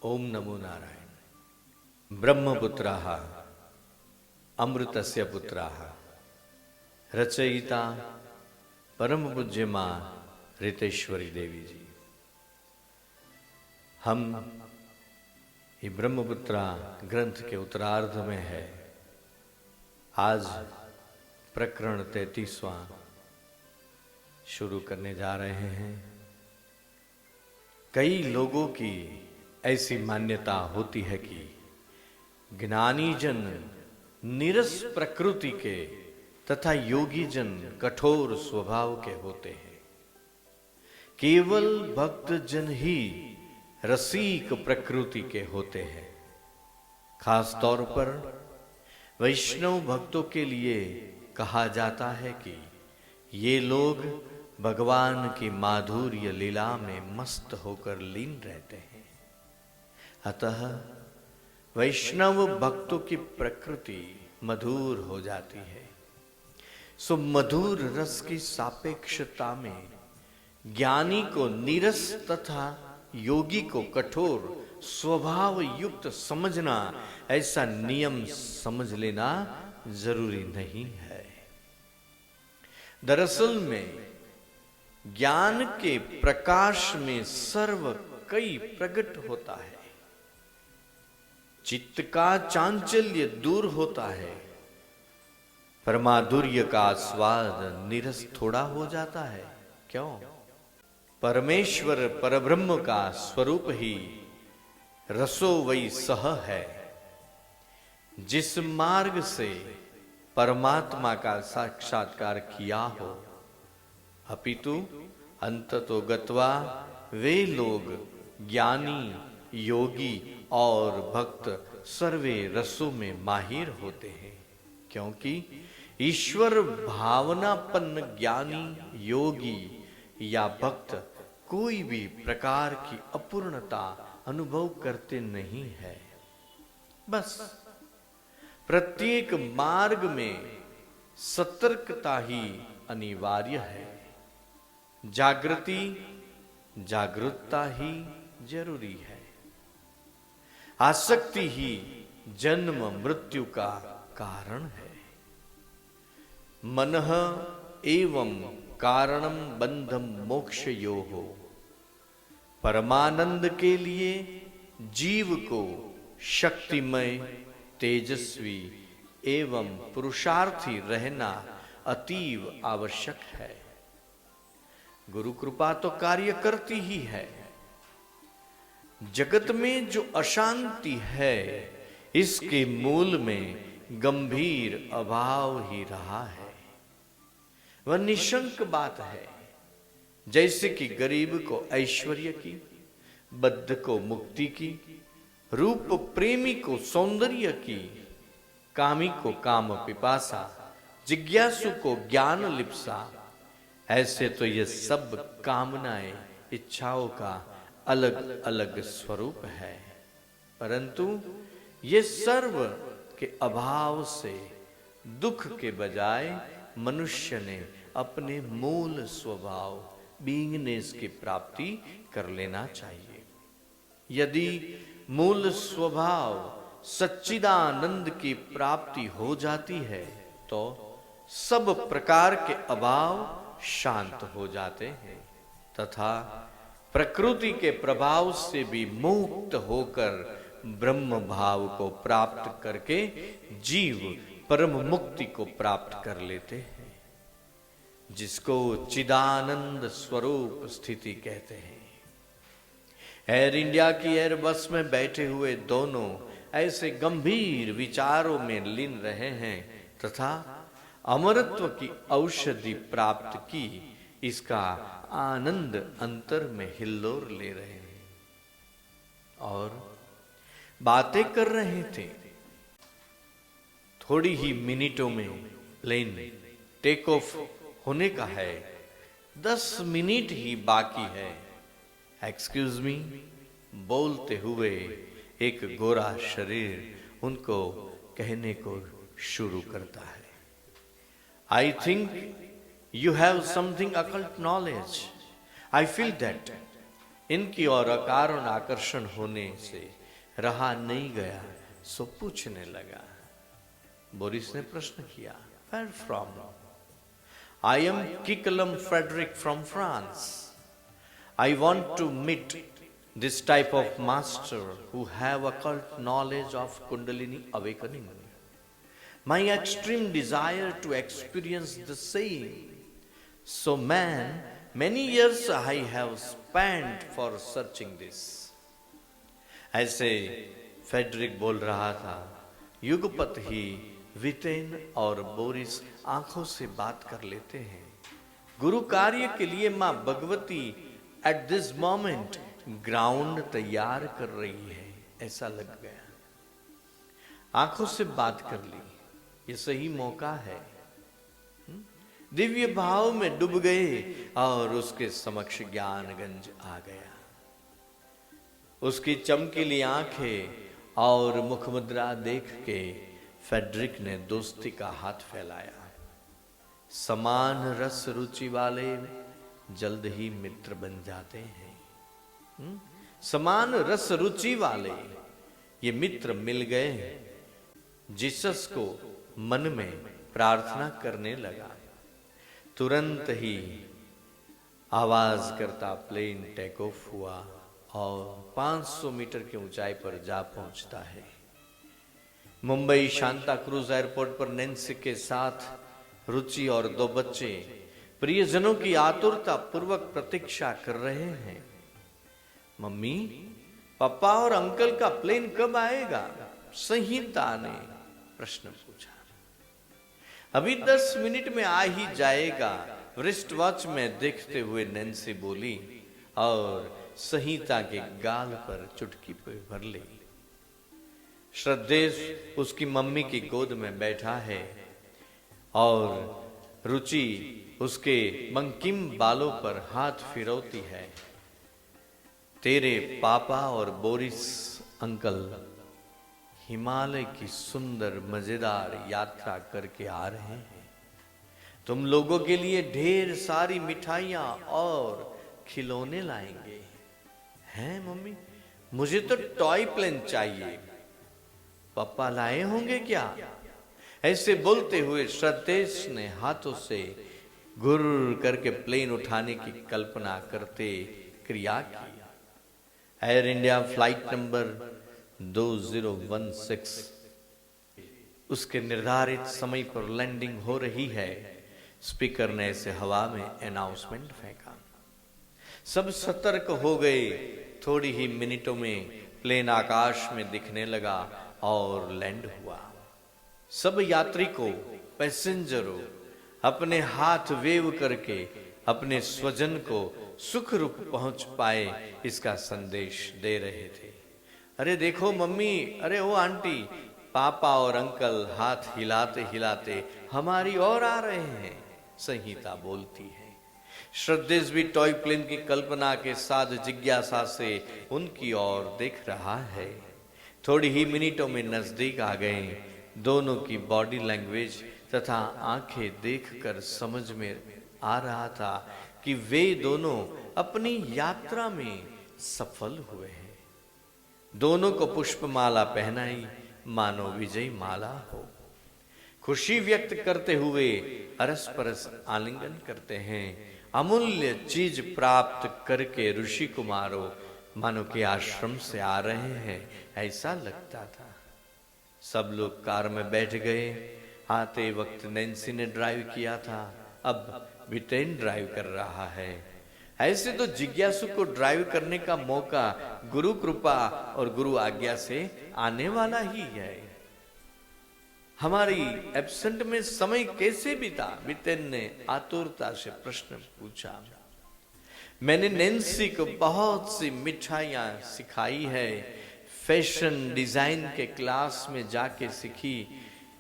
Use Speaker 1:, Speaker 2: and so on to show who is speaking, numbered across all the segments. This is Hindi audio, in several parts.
Speaker 1: ओम नमो नारायण। ब्रह्मपुत्राः अमृतस्य पुत्राः रचयिता परम पूज्य मां रितेश्वरी देवी जी। हम ये ब्रह्मपुत्रा ग्रंथ के उत्तरार्ध में है। आज प्रकरण 33वां शुरू करने जा रहे हैं। कई लोगों की ऐसी मान्यता होती है कि ज्ञानी जन नीरस प्रकृति के तथा योगी जन कठोर स्वभाव के होते हैं। केवल भक्त जन ही रसिक प्रकृति के होते हैं। खास तौर पर वैष्णव भक्तों के लिए कहा जाता है कि ये लोग भगवान की माधुर्य लीला में मस्त होकर लीन रहते हैं। अतः वैष्णव भक्तों की प्रकृति मधुर हो जाती है। सो मधुर रस की सापेक्षता में ज्ञानी को नीरस तथा योगी को कठोर स्वभाव युक्त समझना, ऐसा नियम समझ लेना जरूरी नहीं है। दरअसल में ज्ञान के प्रकाश में सर्व कई प्रकट होता है। चित्त का चांचल्य दूर होता है। परमाधुर्य का स्वाद नीरस थोड़ा हो जाता है। क्यों? परमेश्वर परब्रह्म का स्वरूप ही रसो वही सह है। जिस मार्ग से परमात्मा का साक्षात्कार किया हो, अपितु अंततो गत्वा वे लोग ज्ञानी, योगी और भक्त सर्वे रसों में माहिर होते हैं। क्योंकि ईश्वर भावनापन्न ज्ञानी, योगी या भक्त कोई भी प्रकार की अपूर्णता अनुभव करते नहीं है। बस प्रत्येक मार्ग में सतर्कता ही अनिवार्य है। जागरूकता ही जरूरी है। आसक्ति ही जन्म मृत्यु का कारण है। मनः एवं कारणम बंधम मोक्षयोः। परमानंद के लिए जीव को शक्तिमय, तेजस्वी एवं पुरुषार्थी रहना अतीव आवश्यक है। गुरु कृपा तो कार्य करती ही है। जगत में जो अशांति है, इसके मूल में गंभीर अभाव ही रहा है। वह निशंक बात है। जैसे कि गरीब को ऐश्वर्य की, बद्ध को मुक्ति की, रूप प्रेमी को सौंदर्य की, कामी को काम पिपासा, जिज्ञासु को ज्ञान लिप्सा, ऐसे तो ये सब कामनाएं, इच्छाओं का अलग अलग स्वरूप है। परंतु ये सर्व के अभाव से दुख के बजाय मनुष्य ने अपने मूल स्वभाव बीइंगनेस की प्राप्ति कर लेना चाहिए। यदि मूल स्वभाव सच्चिदानंद की प्राप्ति हो जाती है तो सब प्रकार के अभाव शांत हो जाते हैं तथा प्रकृति के प्रभाव से भी मुक्त होकर ब्रह्म भाव को प्राप्त करके जीव परम मुक्ति को प्राप्त कर लेते हैं, जिसको चिदानंद स्वरूप स्थिति कहते हैं। एयर इंडिया की एयर बस में बैठे हुए दोनों ऐसे गंभीर विचारों में लीन रहे हैं तथा अमरत्व की औषधि प्राप्त की, इसका आनंद अंतर में हिल्लोर ले रहे हैं और बातें कर रहे थे। थोड़ी ही मिनटों में प्लेन टेक ऑफ होने का है। 10 मिनट ही बाकी है। एक्सक्यूज मी बोलते हुए एक गोरा शरीर उनको कहने को शुरू करता है। I think you have something occult knowledge. I feel that. इनकी ओर अकारण आकर्षण होने से रहा नहीं गया, सो पूछने लगा। बोरिस ने प्रश्न किया, where from? I am Kiklam Frederick from France. I want to meet this type of master who have occult knowledge of Kundalini awakening. My extreme desire to experience the same. So man, many years I have spent for searching this. ऐसे फेडरिक बोल रहा था। युगपत ही विटेन और बोरिस आंखों से बात कर लेते हैं। गुरु कार्य के लिए मां Bhagwati at this moment ground तैयार कर रही है, ऐसा लग गया। आंखों से बात कर ली, ये सही मौका है। दिव्य भाव में डूब गए और उसके समक्ष ज्ञानगंज आ गया। उसकी चमकीली आंखें और मुखमुद्रा देख के फेडरिक ने दोस्ती का हाथ फैलाया। समान रस रुचि वाले जल्द ही मित्र बन जाते हैं। समान रस रुचि वाले ये मित्र मिल गए। जीसस को मन में प्रार्थना करने लगा। तुरंत ही आवाज करता प्लेन टेक ऑफ हुआ और 500 मीटर की ऊंचाई पर जा पहुंचता है। मुंबई शांता क्रूज एयरपोर्ट पर नैन्सी के साथ रुचि और 2 बच्चे प्रियजनों की आतुरता पूर्वक प्रतीक्षा कर रहे हैं। मम्मी, पापा और अंकल का प्लेन कब आएगा? संहिता ने प्रश्न पूछा। अभी 10 मिनट में आ ही जाएगा, रिस्ट वॉच में देखते हुए नैन्सी बोली और संहिता के गाल पर चुटकी भर ली। श्रद्धेश उसकी मम्मी की गोद में बैठा है और रुचि उसके बंकिम बालों पर हाथ फिरौती है। तेरे पापा और बोरिस अंकल हिमालय की सुंदर मजेदार यात्रा करके आ रहे हैं। तुम लोगों के लिए ढेर सारी मिठाइयां और खिलौने लाएंगे। हैं मम्मी? मुझे तो टॉय प्लेन चाहिए। पापा लाए होंगे क्या? ऐसे बोलते हुए श्रद्धेश ने हाथों से घुर करके प्लेन उठाने की कल्पना करते क्रिया की। एयर इंडिया फ्लाइट नंबर 2016 उसके निर्धारित समय पर लैंडिंग हो रही है। स्पीकर ने ऐसे हवा में अनाउंसमेंट फेंका। सब सतर्क हो गए। थोड़ी ही मिनटों में प्लेन आकाश में दिखने लगा और लैंड हुआ। सब यात्री को, पैसेंजरों अपने हाथ वेव करके अपने स्वजन को सुख रूप पहुंच पाए इसका संदेश दे रहे थे। अरे देखो मम्मी, अरे ओ आंटी, पापा और अंकल हाथ हिलाते हिलाते हमारी ओर आ रहे हैं, संहिता बोलती है। श्रद्धेश भी टॉय प्लेन की कल्पना के साथ जिज्ञासा से उनकी ओर देख रहा है। थोड़ी ही मिनटों में नजदीक आ गए। दोनों की बॉडी लैंग्वेज तथा आंखें देखकर समझ में आ रहा था कि वे दोनों अपनी यात्रा में सफल हुए हैं। दोनों को पुष्पमाला पहनाई मानो विजय माला हो। खुशी व्यक्त करते हुए अरस परस आलिंगन करते हैं। अमूल्य चीज प्राप्त करके ऋषि कुमारों मानो के आश्रम से आ रहे हैं, ऐसा लगता था। सब लोग कार में बैठ गए। आते वक्त नैन्सी ने ड्राइव किया था, अब विटेन ड्राइव कर रहा है। ऐसे तो जिज्ञासु को ड्राइव करने का मौका गुरु कृपा और गुरु आज्ञा से आने वाला ही है। हमारी एब्सेंट में समय कैसे बीता? विटेन ने आतुरता से प्रश्न पूछा। मैंने नैन्सी को बहुत सी मिठाइयां सिखाई है। फैशन डिजाइन के क्लास में जाके सीखी।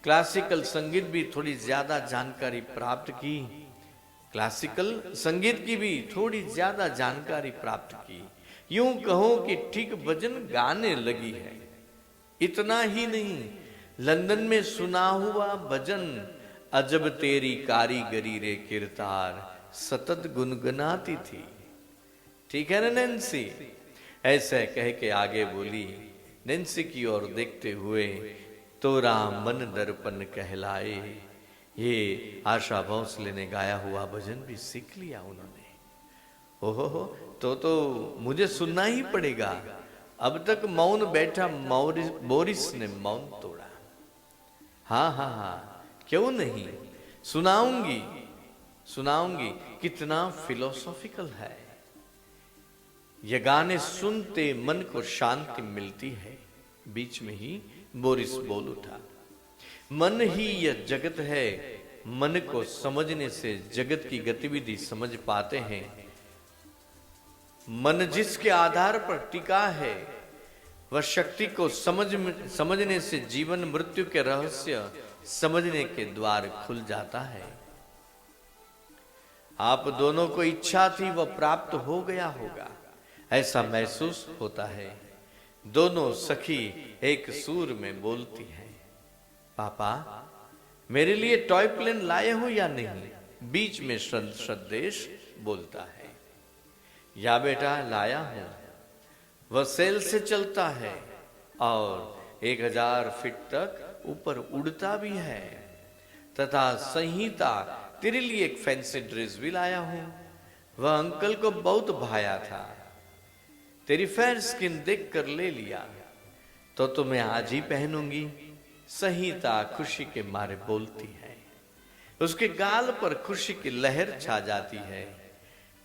Speaker 1: क्लासिकल संगीत भी थोड़ी ज्यादा जानकारी प्राप्त की। क्लासिकल संगीत की भी थोड़ी ज्यादा जानकारी प्राप्त की। यूं कहो कि ठीक भजन गाने लगी है। इतना ही नहीं, लंदन में सुना हुआ भजन अजब तेरी कारीगरी रे किरतार सतत गुनगुनाती थी। ठीक है ना नैन्सी? ऐसे कह के आगे बोली। नैन्सी की ओर देखते हुए, तोरा मन दर्पण कहलाए, ये आशा भोसले ने गाया हुआ भजन भी सीख लिया उन्होंने। ओहो, तो मुझे सुनना ही पड़ेगा। अब तक मौन बैठा बोरिस ने मौन तोड़ा। हाँ हाँ हाँ, क्यों नहीं, सुनाऊंगी सुनाऊंगी। कितना फिलोसॉफिकल है ये गाने, सुनते मन को शांति मिलती है। बीच में ही बोरिस बोल उठा, मन ही यह जगत है, मन को समझने से जगत की गतिविधि समझ पाते हैं। मन जिसके आधार पर टिका है, वह शक्ति को समझने से जीवन मृत्यु के रहस्य समझने के द्वार खुल जाता है। आप दोनों को इच्छा थी, वह प्राप्त हो गया होगा, ऐसा महसूस होता है। दोनों सखी एक सूर में बोलती हैं। पापा, मेरे लिए टॉय प्लेन लाए हो या नहीं? बीच में श्रद्धेश बोलता है। या बेटा, लाया हूं। वह सेल से चलता है और 1000 फीट तक ऊपर उड़ता भी है। तथा संहिता, तेरे लिए एक फैंसी ड्रेस भी लाया हूं। वह अंकल को बहुत भाया था, तेरी फेयर स्किन देख कर ले लिया, तो मैं आज ही पहनूंगी। संहिता खुशी के मारे बोलती है। उसके गाल पर खुशी की लहर छा जाती है।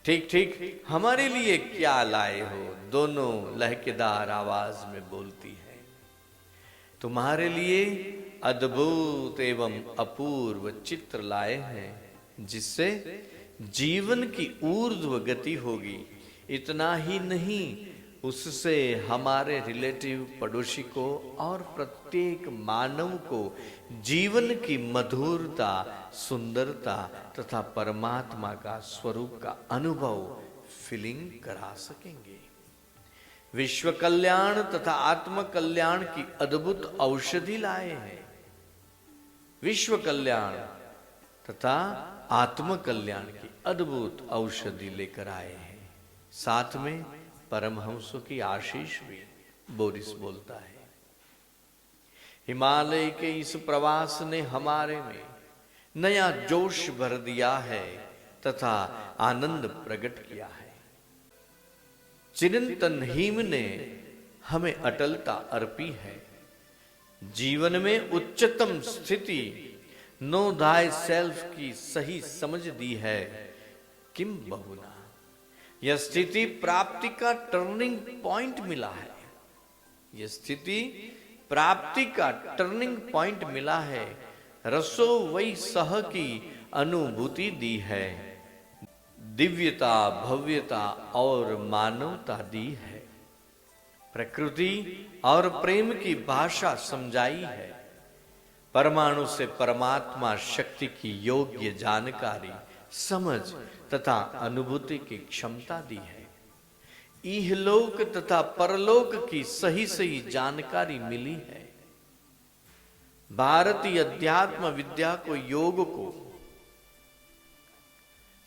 Speaker 1: ठीक ठीक, हमारे लिए क्या लाए हो? दोनों लहकेदार आवाज में बोलती है। तुम्हारे लिए अद्भुत एवं अपूर्व चित्र लाए हैं, जिससे जीवन की ऊर्ध्व गति होगी। इतना ही नहीं, उससे हमारे रिलेटिव, पड़ोसी को और प्रत्येक मानव को जीवन की मधुरता, सुंदरता तथा परमात्मा का स्वरूप का अनुभव, फीलिंग करा सकेंगे। विश्व कल्याण तथा आत्म कल्याण की अद्भुत औषधि लाए हैं। विश्व कल्याण तथा आत्म कल्याण की अद्भुत औषधि लेकर आए हैं। साथ में परमहंसों की आशीष भी, बोरिस बोलता है। हिमालय के इस प्रवास ने हमारे में नया जोश भर दिया है तथा आनंद प्रकट किया है। चिरंतन हिम ने हमें अटलता अर्पी है। जीवन में उच्चतम स्थिति, नो दाय सेल्फ की सही समझ दी है। किम बहुना, यह स्थिति प्राप्ति का टर्निंग पॉइंट मिला है। यह स्थिति प्राप्ति का टर्निंग पॉइंट मिला है। रसो वही सह की अनुभूति दी है। दिव्यता, भव्यता और मानवता दी है। प्रकृति और प्रेम की भाषा समझाई है। परमाणु से परमात्मा शक्ति की योग्य जानकारी, समझ तथा अनुभूति की क्षमता दी है। इहलोक तथा परलोक की सही सही जानकारी मिली है। भारतीय अध्यात्म विद्या को, योग को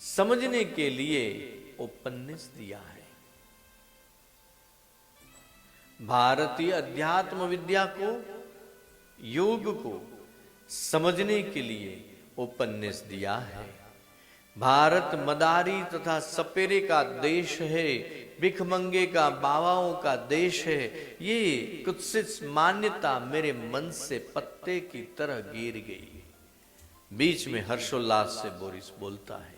Speaker 1: समझने के लिए उपन्यास दिया है। भारतीय अध्यात्म विद्या को, योग को समझने के लिए उपन्यास दिया है। भारत मदारी तथा सपेरे का देश है, भिखमंगे का, बाबाओं का देश है। ये कुत्सित मान्यता मेरे मन से पत्ते की तरह गिर गई। बीच में हर्षोल्लास से बोरिस बोलता है।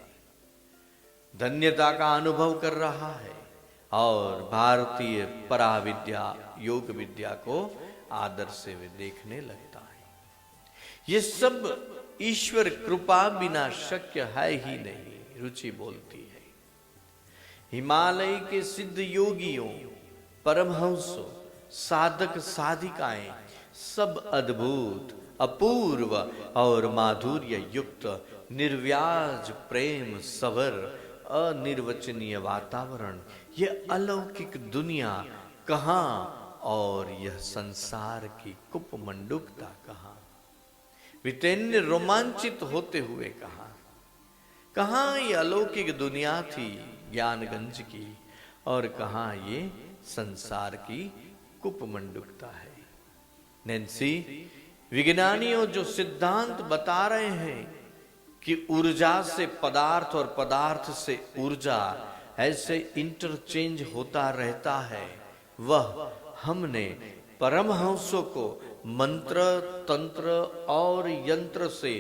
Speaker 1: धन्यता का अनुभव कर रहा है और भारतीय पराविद्या, योग विद्या को आदर से वे देखने लगता है। ये सब ईश्वर कृपा बिना शक्य है ही नहीं, रुचि बोलती है। हिमालय के सिद्ध योगियों, परमहंसों, साधक साधिकाएं सब अद्भुत, अपूर्व और माधुर्य युक्त निर्व्याज प्रेम, सवर, अनिर्वचनीय वातावरण, यह अलौकिक दुनिया कहां और यह संसार की कुपमंडुकता कहां। वितेन्द्र रोमांचित होते हुए कहा, कहां ये अलौकिक दुनिया थी ज्ञानगंज की, और कहाँ ये संसार की कुपमंडुकता है। नैन्सी, विज्ञानियों जो सिद्धांत बता रहे हैं कि ऊर्जा से पदार्थ और पदार्थ से ऊर्जा ऐसे इंटरचेंज होता रहता है, वह हमने परमहंसों को मंत्र, तंत्र और यंत्र से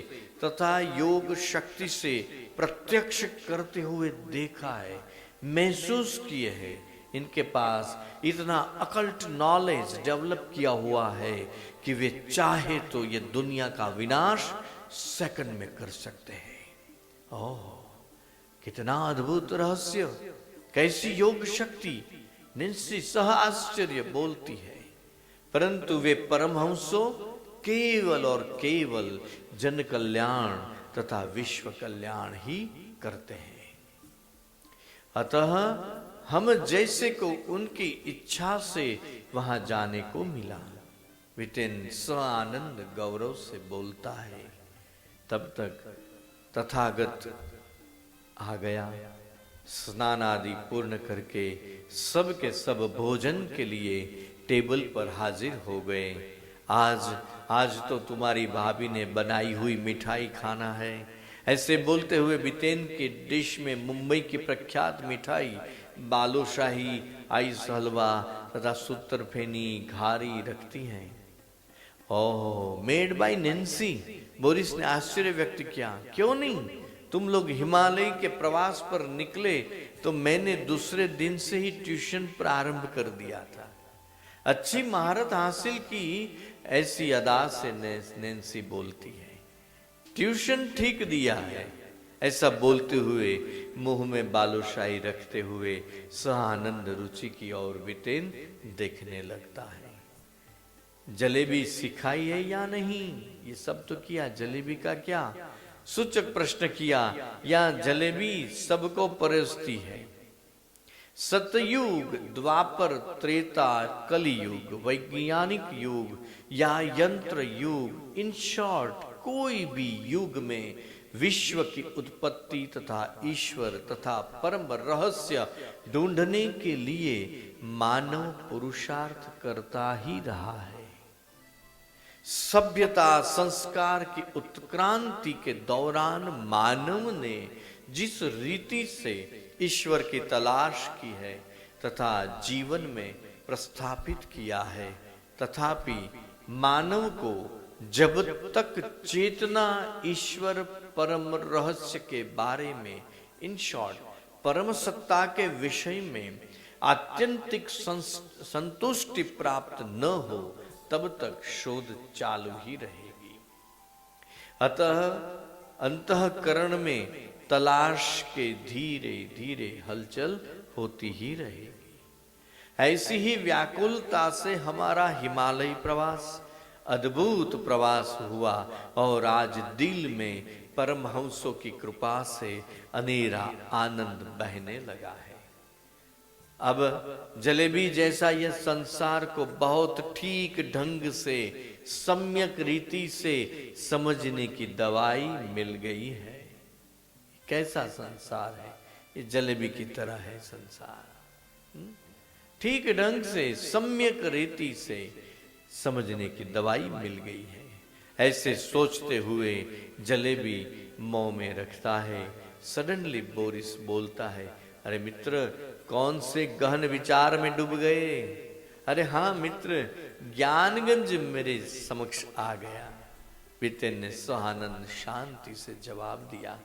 Speaker 1: तथा योग शक्ति से प्रत्यक्ष करते हुए देखा है, महसूस किए हैं। इनके पास इतना अकल्ट नॉलेज डेवलप किया हुआ है कि वे चाहे तो ये दुनिया का विनाश सेकंड में कर सकते हैं। ओह, कितना अद्भुत रहस्य, कैसी योग शक्ति! नैन्सी सह आश्चर्य बोलती है। परंतु वे परमहंसों केवल और केवल जन कल्याण तथा विश्व कल्याण ही करते हैं। अतः हम जैसे को उनकी इच्छा से वहां जाने को मिला। विटेन स्वानंद गौरव से बोलता है। तब तक तथागत आ गया। स्नान आदि पूर्ण करके सब के सब भोजन के लिए टेबल पर हाजिर हो गए। आज तो तुम्हारी भाभी ने बनाई हुई मिठाई खाना है। ऐसे बोलते हुए बितेन के डिश में मुंबई की प्रख्यात मिठाई बालूशाही, आइस हलवा तथा सूत्रफेनी, घारी रखती हैं। ओह, मेड बाय नैन्सी, बोरिस ने आश्चर्य व्यक्त किया। क्यों नहीं, तुम लोग हिमालय के प्रवास पर निकले तो मैंने दूसरे दिन से ही ट्यूशन प्रारंभ कर दिया था। अच्छी महारत हासिल की, ऐसी अदा से नैन्सी बोलती है। ट्यूशन ठीक दिया है, ऐसा बोलते हुए मुंह में बालूशाही रखते हुए सहानंद रुचि की ओर बितेन देखने लगता है। जलेबी सिखाई है या नहीं, ये सब तो किया, जलेबी का क्या? सूचक प्रश्न किया। या जलेबी सबको परोसती है। सतयुग, द्वापर, त्रेता, कलियुग, वैज्ञानिक युग या यंत्र युग, इन शॉर्ट कोई भी युग में विश्व की उत्पत्ति तथा ईश्वर तथा परम रहस्य ढूंढने के लिए मानव पुरुषार्थ करता ही रहा है। सभ्यता संस्कार की उत्क्रांति के दौरान मानव ने जिस रीति से ईश्वर की तलाश की है तथा जीवन में प्रस्थापित किया है, तथापि मानव को जब तक चेतना ईश्वर परम रहस्य के बारे में, इन शॉर्ट परम सत्ता के विषय में आत्यंतिक संतुष्टि प्राप्त न हो, तब तक शोध चालू ही रहेगी। अतः अंतःकरण में तलाश के धीरे धीरे हलचल होती ही रहेगी। ऐसी ही व्याकुलता से हमारा हिमालय प्रवास अद्भुत प्रवास हुआ और आज दिल में परमहंसों की कृपा से अनेरा आनंद बहने लगा है। अब जलेबी जैसा यह संसार को बहुत ठीक ढंग से, सम्यक रीति से समझने की दवाई मिल गई है। कैसा संसार है, ये जलेबी की तरह है संसार। ठीक ढंग से, सम्यक रीति से समझने की दवाई मिल गई है। ऐसे सोचते हुए जलेबी मुंह में रखता है। सडनली बोरिस बोलता है, अरे मित्र, कौन से गहन विचार में डूब गए? अरे हाँ मित्र, ज्ञानगंज मेरे समक्ष आ गया। बितेन ने सहानंद शांति से जवाब दिया,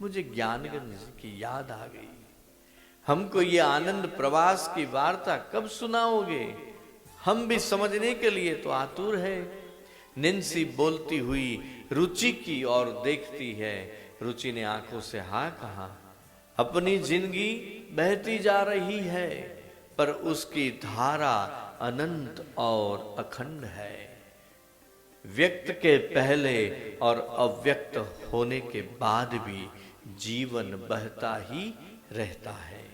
Speaker 1: मुझे ज्ञानगंज की याद आ गई। हमको ये आनंद प्रवास की वार्ता कब सुनाओगे? हम भी समझने के लिए तो आतुर है। नैन्सी बोलती हुई रुचि की ओर देखती है। रुचि ने आंखों से हाँ कहा। अपनी जिंदगी बहती जा रही है, पर उसकी धारा अनंत और अखंड है। व्यक्त के पहले और अव्यक्त होने के बाद भी जीवन बहता ही रहता है।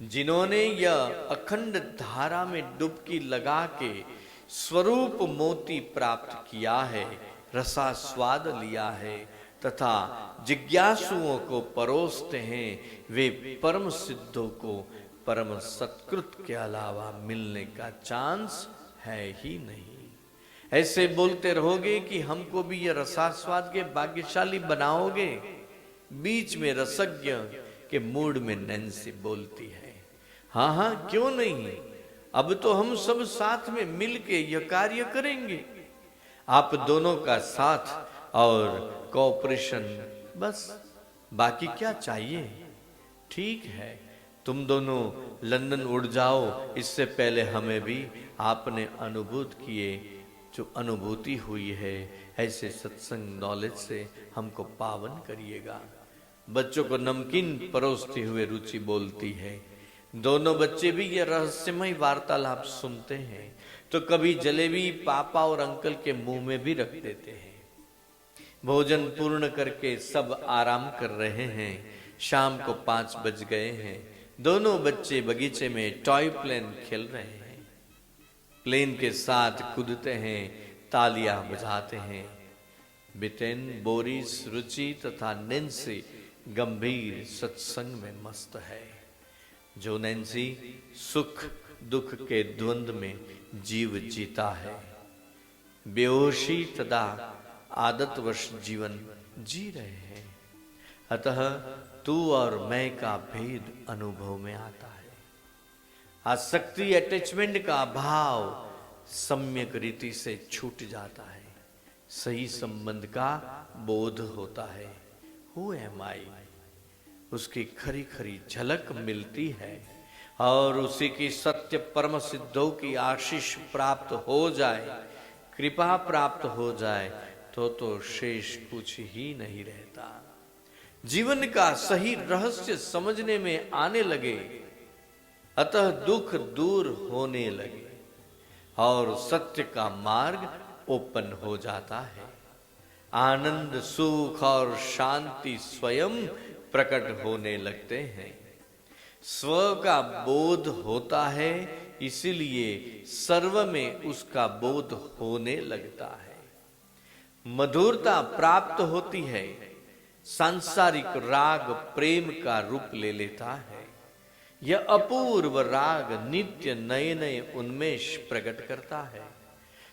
Speaker 1: जिन्होंने यह अखंड धारा में डुबकी लगा के स्वरूप मोती प्राप्त किया है, रसास्वाद लिया है तथा जिज्ञासुओं को परोसते हैं, वे परम सिद्धों को परम सत्कृत के अलावा मिलने का चांस है ही नहीं। ऐसे बोलते रहोगे कि हमको भी ये रसास्वाद के भाग्यशाली बनाओगे, बीच में रसज्ञ के मूड में नैन्सी बोलती है, हाँ हाँ क्यों नहीं, अब तो हम सब साथ में मिलके यह कार्य करेंगे। आप दोनों का साथ और कोऑपरेशन, बस बाकी क्या चाहिए। ठीक है, तुम दोनों लंदन उड़ जाओ, इससे पहले हमें भी आपने अनुभूत किए जो अनुभूति हुई है, ऐसे सत्संग नॉलेज से हमको पावन करिएगा। बच्चों को नमकीन परोसते हुए रुचि बोलती है। दोनों बच्चे भी ये रहस्यमय वार्तालाप सुनते हैं तो कभी जलेबी पापा और अंकल के मुंह में भी रख देते हैं। भोजन पूर्ण करके सब आराम कर रहे हैं। शाम को 5 बज गए हैं। दोनों बच्चे बगीचे में टॉय प्लेन खेल रहे हैं। प्लेन के साथ कूदते हैं, तालियां बजाते हैं। बिटेन, बोरिस, रुचि तथा नैन्सी गंभीर सत्संग में मस्त है। जो नैन्सी सुख दुख के द्वंद्व में जीव जीता है, बेहोशी तथा आदतवश जीवन जी रहे हैं। अतः तू और मैं का भेद अनुभव में आता है। आसक्ति अटैचमेंट का भाव सम्यक रीति से छूट जाता है। सही संबंध का बोध होता है। हु एम आई, उसकी खरी खरी झलक मिलती है और उसी की सत्य परम सिद्धों की आशीष प्राप्त हो जाए, कृपा प्राप्त हो जाए तो शेष कुछ ही नहीं रहता। जीवन का सही रहस्य समझने में आने लगे, अतः दुख दूर होने लगे और सत्य का मार्ग ओपन हो जाता है। आनंद, सुख और शांति स्वयं प्रकट होने लगते हैं। स्व का बोध होता है, इसीलिए सर्व में उसका बोध होने लगता है। मधुरता प्राप्त होती है। सांसारिक राग प्रेम का रूप ले लेता है। यह अपूर्व राग नित्य नए नए उन्मेष प्रकट करता है।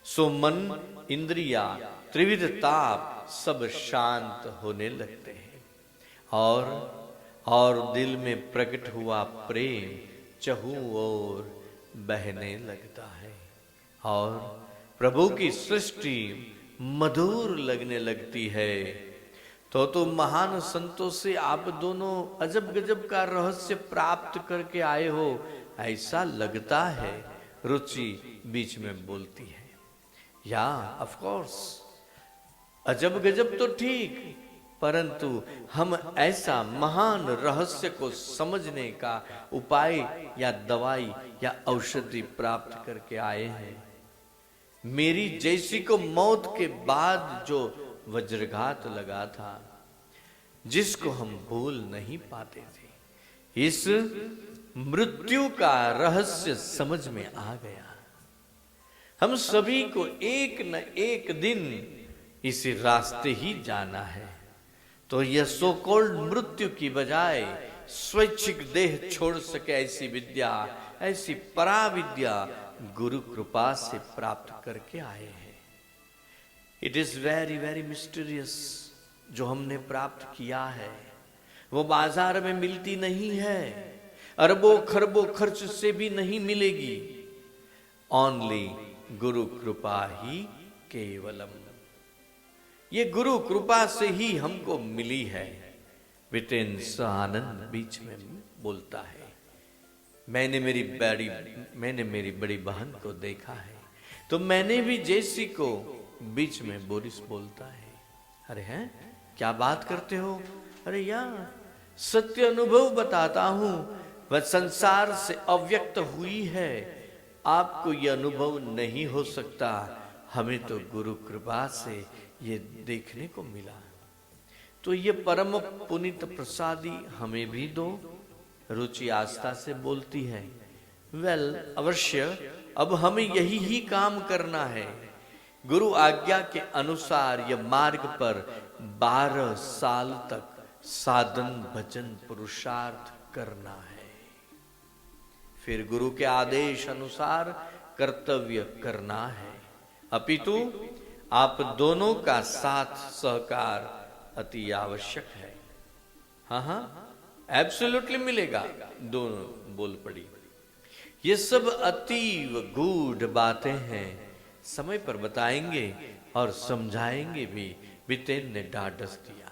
Speaker 1: सो मन, इंद्रिया, त्रिविध ताप सब शांत होने लगते हैं और दिल में प्रकट हुआ प्रेम चहु ओर बहने लगता है और प्रभु की सृष्टि मधुर लगने लगती है। तो महान संतों से आप दोनों अजब गजब का रहस्य प्राप्त करके आए हो, ऐसा लगता है, रुचि बीच में बोलती है। या ऑफ कोर्स, अजब गजब तो ठीक, परंतु हम ऐसा महान रहस्य को समझने का उपाय या दवाई या औषधि प्राप्त करके आए हैं। मेरी जैसी को मौत के बाद जो वज्रघात लगा था, जिसको हम भूल नहीं पाते थे, इस मृत्यु का रहस्य समझ में आ गया। हम सभी को एक न एक दिन इसी रास्ते ही जाना है। तो यह सो कॉल्ड मृत्यु की बजाय स्वैच्छिक देह छोड़ सके ऐसी विद्या, ऐसी पराविद्या गुरु कृपा से प्राप्त करके आए हैं। It is very very mysterious. जो हमने प्राप्त किया है वो बाजार में मिलती नहीं है, अरबों खरबों खर्च से भी नहीं मिलेगी। ओनली गुरु कृपा ही केवलम। ये गुरु कृपा से ही हमको मिली है। विटेन आनंद बीच में बोलता है, मैंने मेरी बड़ी बहन को देखा है, तो मैंने भी जैसी को। बीच में बोरिस बोलता है, अरे हैं क्या बात करते हो? अरे यार, सत्य अनुभव बताता हूं, वह संसार से अव्यक्त हुई है। आपको यह अनुभव नहीं हो सकता, हमें तो गुरु कृपा से ये देखने को मिला। तो ये परम पुनीत प्रसादी हमें भी दो। रुचि आस्था से बोलती है, वेल अवश्य, अब हमें यही ही काम करना है। गुरु आज्ञा के अनुसार यह मार्ग पर 12 साल तक साधन भजन पुरुषार्थ करना है। फिर गुरु के आदेश अनुसार कर्तव्य करना है, अपितु आप दोनों का साथ सहकार अति आवश्यक है। हाँ हाँ, एब्सोल्युटली मिलेगा, दोनों बोल पड़ी। ये सब अतीव गूढ़ बातें हैं, समय पर बताएंगे और समझाएंगे भी। बितेन ने ढाढ़स दिया।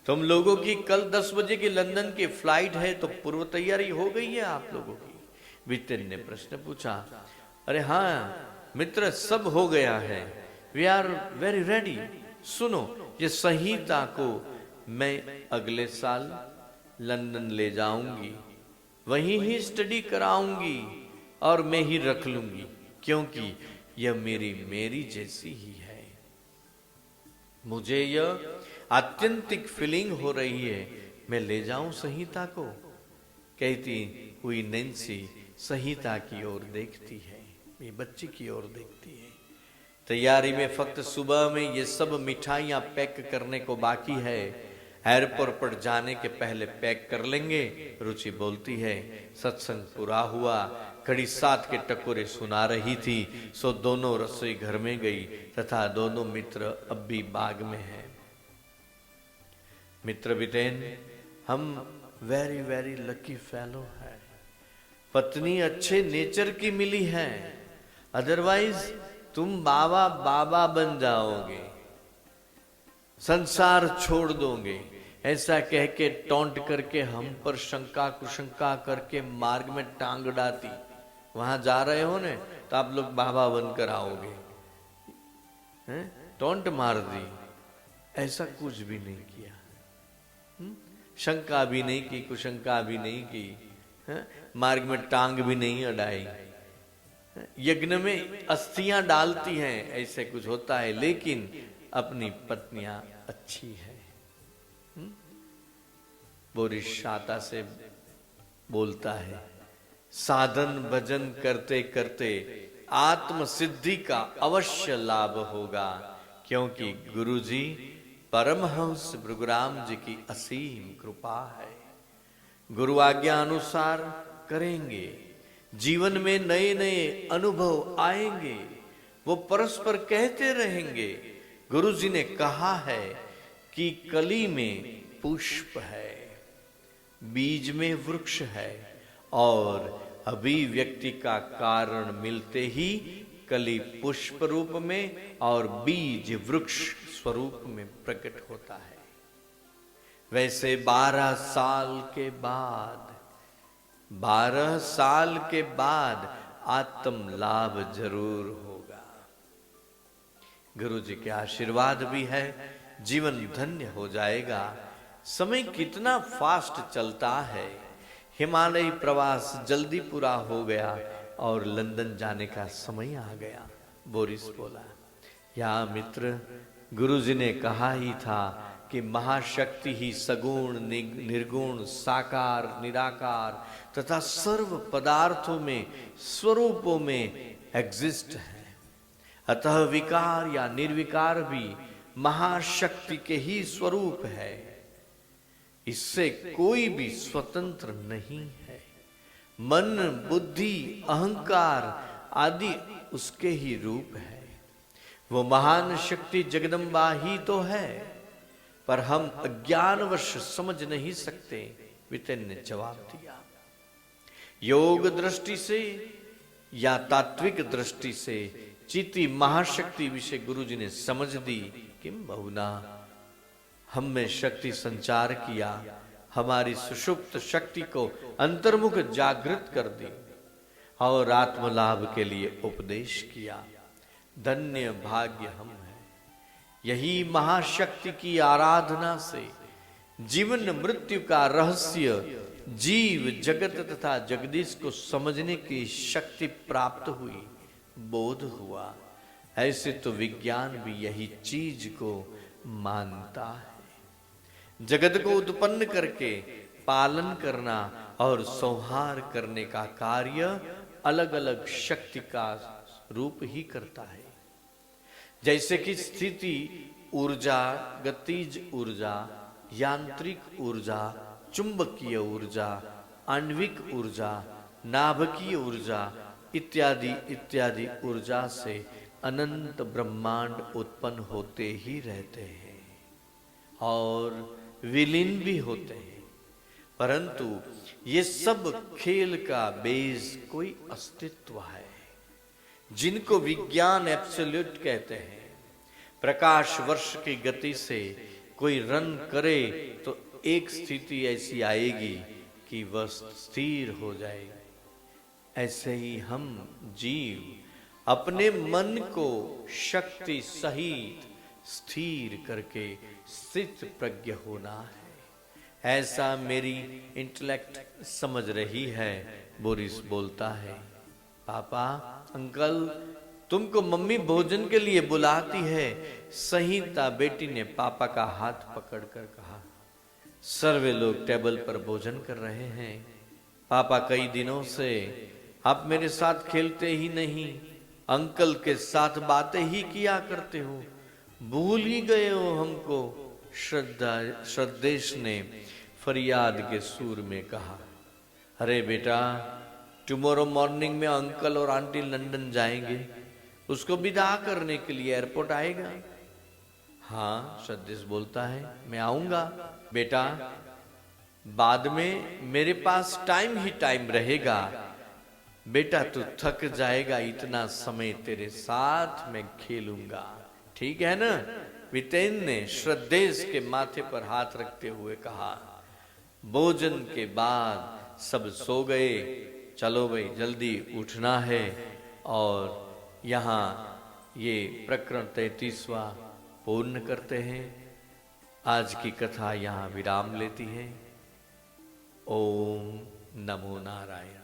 Speaker 1: तुम लोगों की कल 10 बजे की लंदन की फ्लाइट है, तो पूर्व तैयारी हो गई है आप लोगों की? बितेन ने प्रश्न पूछा। अरे हाँ मित्र, सब हो गया है, वी आर वेरी रेडी। सुनो, ये संहिता को मैं अगले साल लंदन ले जाऊंगी, वहीं ही स्टडी कराऊंगी और मैं ही रख लूंगी, क्योंकि यह मेरी जैसी ही है। मुझे यह आत्यंतिक फीलिंग हो रही है, मैं ले जाऊं संहिता को? कहती हुई नैन्सी संहिता की ओर देखती है, ये बच्ची की ओर देखती है। तैयारी में फक्त सुबह में ये सब मिठाइयां पैक करने को बाकी है, एयरपोर्ट पर जाने के पहले पैक कर लेंगे। रुचि बोलती है। सत्संग पूरा हुआ, कड़ी 7 के टकोरे सुना रही थी, सो दोनों रसोई घर में गई तथा दोनों मित्र अब भी बाग में हैं। मित्र बितेन, हम वेरी वेरी लकी फेलो है, पत्नी अच्छे नेचर की मिली है, अदरवाइज तुम बाबा बाबा बन जाओगे, संसार छोड़ दोगे। ऐसा कह के टोंट करके हम पर शंका कुशंका करके मार्ग में टांग डाती। वहां जा रहे हो ने तो आप लोग बाबा बनकर आओगे, टोंट मार दी। ऐसा कुछ भी नहीं किया, शंका भी नहीं की, कुशंका भी नहीं की, मार्ग में टांग भी नहीं अड़ाई। यज्ञ में अस्थियां डालती हैं, ऐसे कुछ होता है, लेकिन अपनी पत्नियां अच्छी है। बोरिस शाता से बोलता है, साधन भजन करते करते आत्म सिद्धि का अवश्य लाभ होगा, क्योंकि गुरुजी परमहंस भृगुराम जी की असीम कृपा है। गुरु आज्ञा अनुसार करेंगे, जीवन में नए नए अनुभव आएंगे, वो परस्पर कहते रहेंगे। गुरुजी ने कहा है कि कली में पुष्प है, बीज में वृक्ष है, और अभिव्यक्ति का कारण मिलते ही कली पुष्प रूप में और बीज वृक्ष स्वरूप में प्रकट होता है। वैसे 12 साल के बाद आत्म लाभ जरूर होगा। गुरु जी के आशीर्वाद भी है, जीवन धन्य हो जाएगा। समय कितना फास्ट चलता है, हिमालय प्रवास जल्दी पूरा हो गया और लंदन जाने का समय आ गया। बोरिस बोला, या मित्र, गुरुजी ने कहा ही था कि महाशक्ति ही सगुण निर्गुण साकार निराकार तथा सर्व पदार्थों में स्वरूपों में एग्जिस्ट है। अतः विकार या निर्विकार भी महाशक्ति के ही स्वरूप है, इससे कोई भी स्वतंत्र नहीं है। मन बुद्धि अहंकार आदि उसके ही रूप है। वो महान शक्ति जगदम्बा ही तो है, पर हम अज्ञानवश समझ नहीं सकते। वितेन ने जवाब दिया, योग दृष्टि से या तात्विक दृष्टि से चिति महाशक्ति विषय गुरुजी ने समझ दी। किम बहुना, हम में शक्ति संचार किया, हमारी सुषुप्त शक्ति को अंतर्मुख जागृत कर दी और आत्मलाभ के लिए उपदेश किया। धन्य भाग्य हम हैं। यही महाशक्ति की आराधना से जीवन मृत्यु का रहस्य, जीव जगत तथा जगदीश को समझने की शक्ति प्राप्त हुई, बोध हुआ। ऐसे तो विज्ञान भी यही चीज को मानता है। जगत को उत्पन्न करके पालन करना और संहार करने का कार्य अलग अलग शक्ति का रूप ही करता है। जैसे कि स्थिति ऊर्जा, गतिज ऊर्जा, यांत्रिक ऊर्जा, चुंबकीय ऊर्जा, आणविक ऊर्जा नाभ की ऊर्जा इत्यादि इत्यादि ऊर्जा से अनंत ब्रह्मांड उत्पन्न होते ही रहते हैं और विलीन भी होते हैं, परंतु ये सब खेल का बेस कोई अस्तित्व है जिनको विज्ञान एब्सोल्यूट कहते हैं। प्रकाश वर्ष की गति से कोई रन करे तो एक स्थिति ऐसी आएगी कि वह स्थिर हो जाएगी। ऐसे ही हम जीव अपने मन को शक्ति सहित स्थिर करके स्थित प्रज्ञ होना है, ऐसा मेरी इंटेलेक्ट समझ रही है। बोरिस बोलता है, पापा अंकल तुमको मम्मी भोजन के लिए बुलाती है। संहिता बेटी ने पापा का हाथ पकड़कर कहा, सर्वे लोग टेबल पर भोजन कर रहे हैं, पापा कई दिनों से आप मेरे साथ खेलते ही नहीं, अंकल के साथ बातें ही किया करते हो, भूल ही गए हो हमको। श्रद्धेश ने फरियाद के सुर में कहा, अरे बेटा टुमारो मॉर्निंग में अंकल और आंटी लंदन जाएंगे, उसको विदा करने के लिए एयरपोर्ट आएगा। हाँ श्रद्धेश बोलता है, मैं आऊंगा बेटा, बाद में मेरे पास टाइम ही टाइम रहेगा। बेटा तू थक जाएगा, इतना समय तेरे साथ मैं खेलूंगा, ठीक है ना। वितेन ने श्रद्धेश के माथे पर हाथ रखते हुए कहा। भोजन के बाद सब सो गए, चलो भाई जल्दी उठना है। और यहाँ ये प्रकरण 33वां पूर्ण करते हैं। आज की कथा यहाँ विराम लेती है। ओम नमो नारायण।